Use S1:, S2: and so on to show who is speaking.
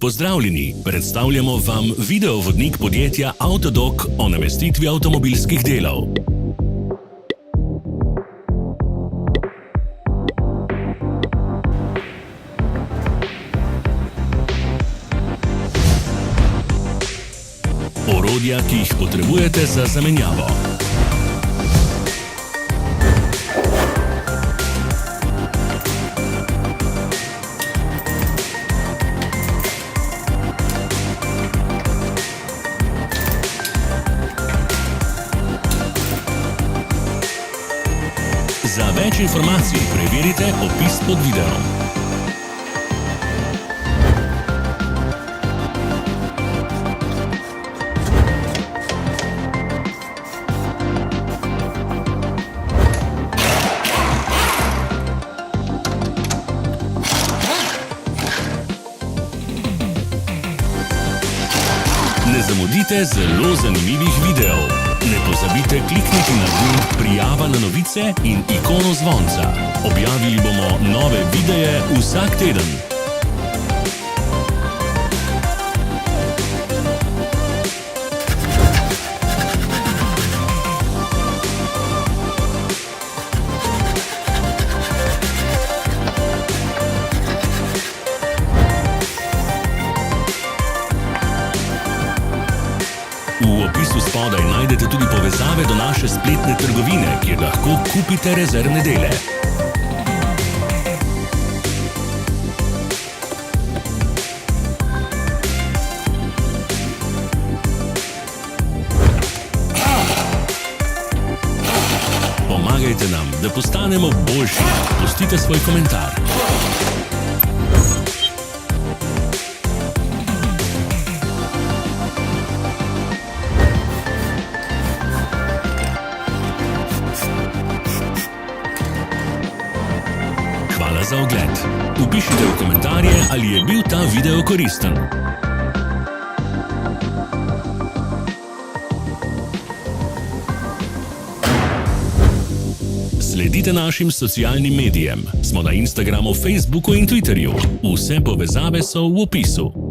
S1: Pozdravljeni, predstavljamo vam videovodnik podjetja Avtodok o namestitvi avtomobilskih delov. Orodja, ki jih potrebujete za zamenjavo. Za več informacij preverite opis pod videom. Ne zamudite zelo zanimivih videov. Ne pozabite klikniti na gumb prijava na novice in ikono zvonca. Objavili bomo nove videe vsak teden. V opisu spodaj najdete tudi povezave do naše spletne trgovine, kjer lahko kupite rezervne dele. Pomagajte nam, da postanemo boljši. Pustite svoj komentar. Hvala za ogled. Vpišite v komentarje, ali je bil ta video koristen. Sledite našim socialnim medijem. Smo na Instagramu, Facebooku in Twitterju. Vse povezave so v opisu.